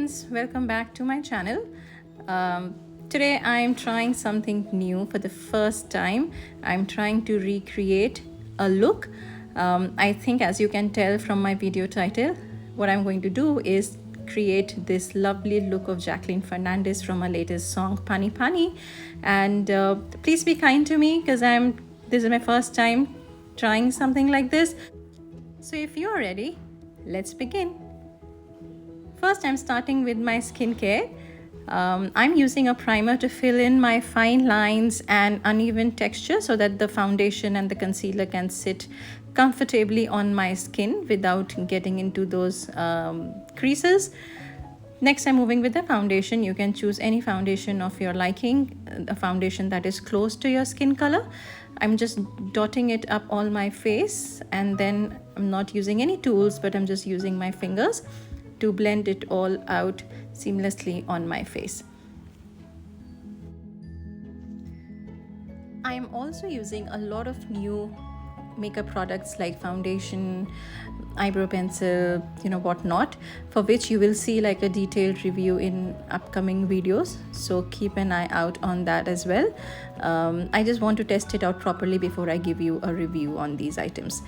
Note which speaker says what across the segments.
Speaker 1: friends, welcome back to my channel. Today I am trying something new for the first time. I'm trying to recreate a look. I think, as you can tell from my video title, what I'm going to do is create this lovely look of Jacqueline Fernandez from her latest song Pani Pani. And please be kind to me because this is my first time trying something like this. So if you're ready, let's begin. First, I'm starting with my skincare. I'm using a primer to fill in my fine lines and uneven texture so that the foundation and the concealer can sit comfortably on my skin without getting into those creases. Next, I'm moving with the foundation. You can choose any foundation of your liking, a foundation that is close to your skin color. I'm just dotting it up all my face, and then I'm not using any tools, but I'm just using my fingers to blend it all out seamlessly on my face. I am also using a lot of new makeup products like foundation, eyebrow pencil, whatnot, for which you will see like a detailed review in upcoming videos, so keep an eye out on that as well. I just want to test it out properly before I give you a review on these items.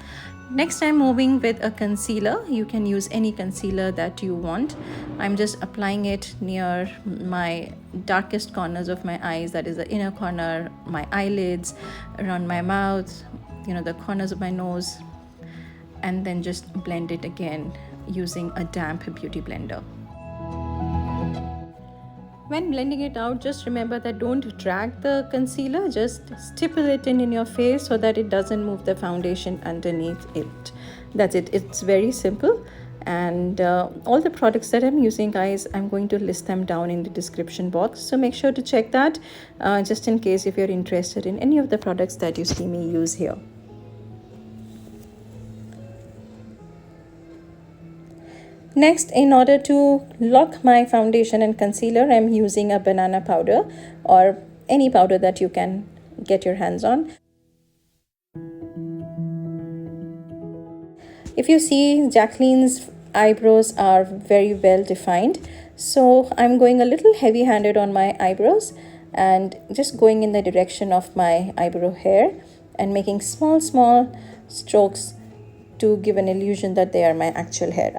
Speaker 1: Next, I'm moving with a concealer. You can use any concealer that you want. I'm just applying it near my darkest corners of my eyes, that is the inner corner, my eyelids, around my mouth, the corners of my nose, and then just blend it again using a damp beauty blender. When blending it out, just remember that don't drag the concealer, just stipple it in your face so that it doesn't move the foundation underneath it. That's it. It's very simple. And all the products that I'm using, guys, I'm going to list them down in the description box, so make sure to check that just in case if you're interested in any of the products that you see me use here. Next, in order to lock my foundation and concealer, I'm using a banana powder or any powder that you can get your hands on. If you see, Jacqueline's eyebrows are very well defined, so I'm going a little heavy-handed on my eyebrows and just going in the direction of my eyebrow hair and making small strokes to give an illusion that they are my actual hair.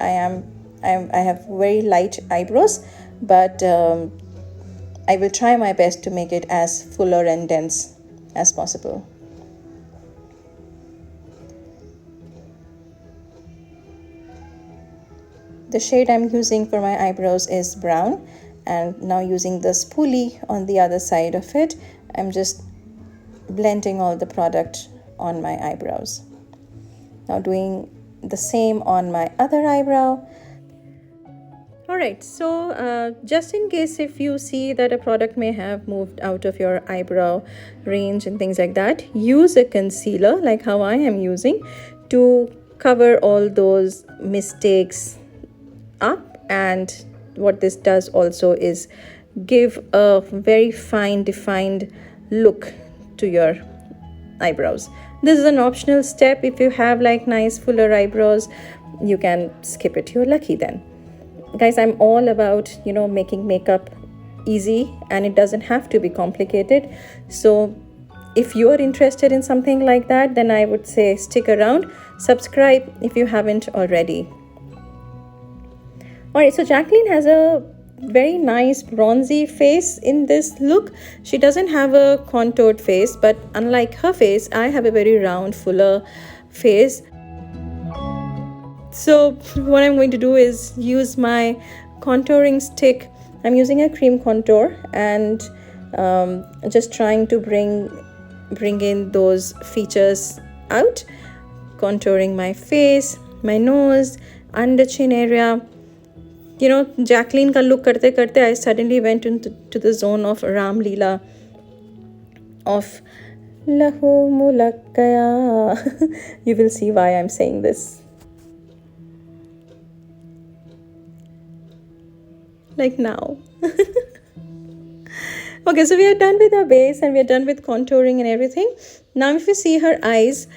Speaker 1: I have very light eyebrows, but I will try my best to make it as fuller and dense as possible. The shade I'm using for my eyebrows is brown, and now using the spoolie on the other side of it, I'm just blending all the product on my eyebrows. Now doing the same on my other eyebrow. Alright, so just in case if you see that a product may have moved out of your eyebrow range and things like that, use a concealer like how I am using to cover all those mistakes up. And what this does also is give a very fine defined look to your eyebrows. This is an optional step. If you have like nice fuller eyebrows, you can skip it. You're lucky then. Guys, I'm all about making makeup easy, and it doesn't have to be complicated. So if you're interested in something like that, then I would say stick around, subscribe if you haven't already. Alright, so Jacqueline has a very nice bronzy face in this look. She doesn't have a contoured face, but unlike her face, I have a very round, fuller face. So what I'm going to do is use my contouring stick. I'm using a cream contour and just trying to bring in those features out, contouring my face, my nose, under chin area. Jacqueline ka look karte karte I suddenly went into the zone of Ram Leela, of Lahu Mulakkaya. You will see why I'm saying this. Like now. Okay, so we are done with our base and we are done with contouring and everything. Now if you see her eyes,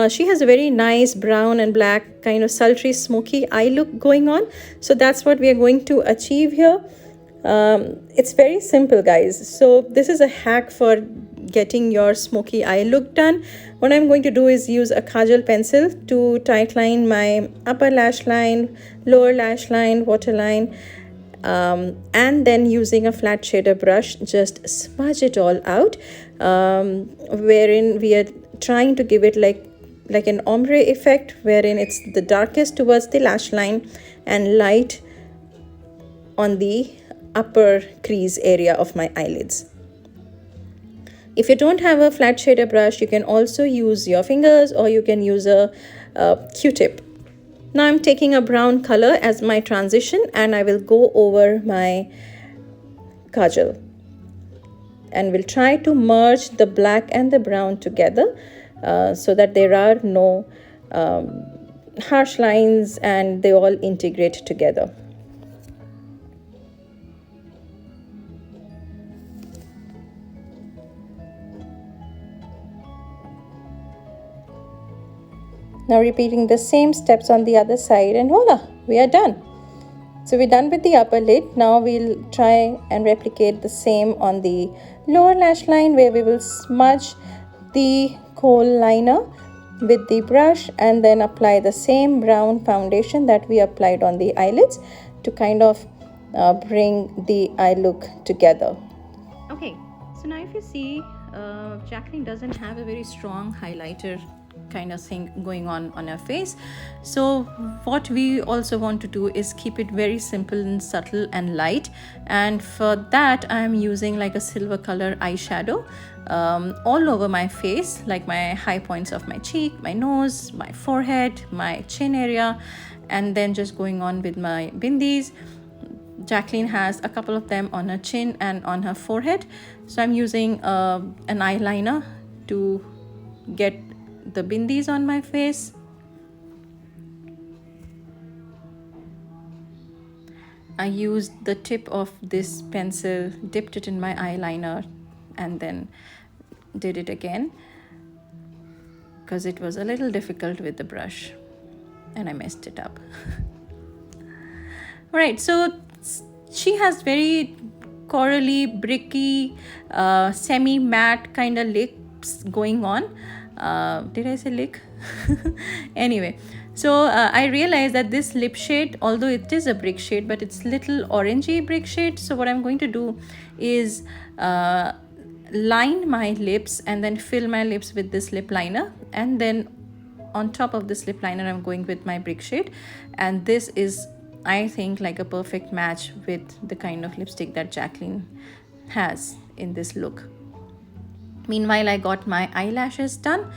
Speaker 1: She has a very nice brown and black kind of sultry smoky eye look going on. So that's what we are going to achieve here. It's very simple, guys. So this is a hack for getting your smoky eye look done. What I'm going to do is use a kajal pencil to tightline my upper lash line, lower lash line, waterline, and then using a flat shader brush just smudge it all out, wherein we are trying to give it like an ombre effect, wherein it's the darkest towards the lash line and light on the upper crease area of my eyelids. If you don't have a flat shader brush, you can also use your fingers, or you can use a Q-tip. Now I'm taking a brown color as my transition, and I will go over my kajal, and we'll try to merge the black and the brown together, so that there are no harsh lines and they all integrate together. Now repeating the same steps on the other side, and voila, we are done. So we're done with the upper lid. Now we'll try and replicate the same on the lower lash line, where we will smudge the kohl liner with the brush and then apply the same brown foundation that we applied on the eyelids to kind of bring the eye look together. Okay, so now if you see, Jacqueline doesn't have a very strong highlighter kind of thing going on her face. So what we also want to do is keep it very simple and subtle and light, and for that I am using like a silver color eyeshadow all over my face, like my high points of my cheek, my nose, my forehead, my chin area, and then just going on with my bindis. Jacqueline has a couple of them on her chin and on her forehead, so I'm using an eyeliner to get the bindis on my face. I used the tip of this pencil, dipped it in my eyeliner, and then did it again because it was a little difficult with the brush and I messed it up. All right, so she has very corally, bricky, semi-matte kind of lips going on. Did I say lick? Anyway, so I realized that this lip shade, although it is a brick shade, but it's little orangey brick shade. So what I'm going to do is line my lips and then fill my lips with this lip liner, and then on top of this lip liner I'm going with my brick shade, and this is, I think, like a perfect match with the kind of lipstick that Jacqueline has in this look. Meanwhile, I got my eyelashes done,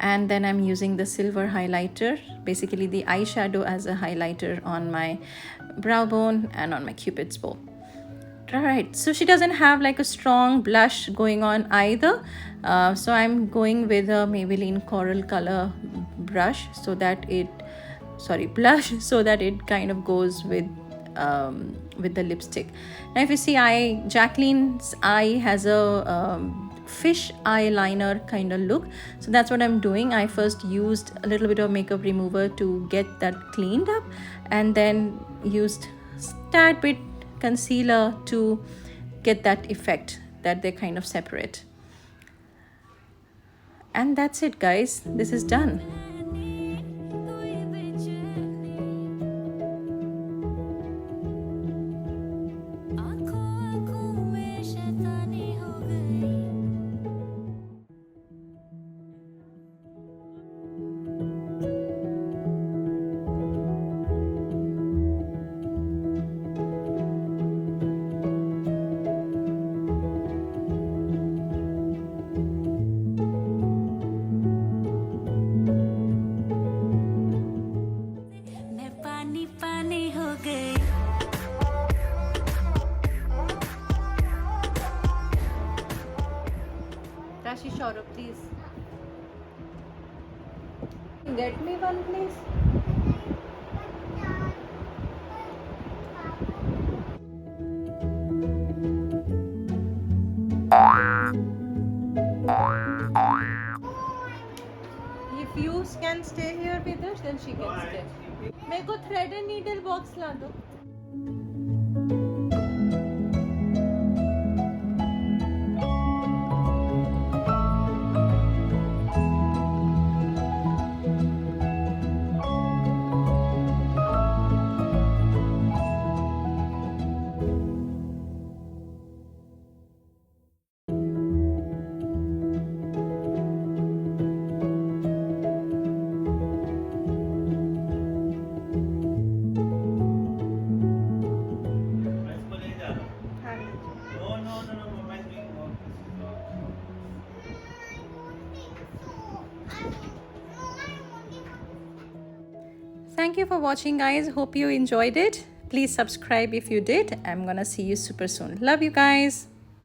Speaker 1: and then I'm using the silver highlighter, basically the eyeshadow as a highlighter on my brow bone and on my cupid's bow. All right, so she doesn't have like a strong blush going on either, so I'm going with a Maybelline Coral Color brush so that it blush so that it kind of goes with the lipstick. Now if you see, Jacqueline's eye has a fish eyeliner kind of look, so that's what I'm doing. I first used a little bit of makeup remover to get that cleaned up, and then used tad bit concealer to get that effect that they kind of separate. And that's it, guys, this is done. Rashi Shaurabh, please. Get me one, please. If you can stay here with us, then she can stay. मेरे को thread and needle box ला दो. Thank you for watching, guys. Hope you enjoyed it. Please subscribe if you did. I'm gonna see you super soon. Love you guys.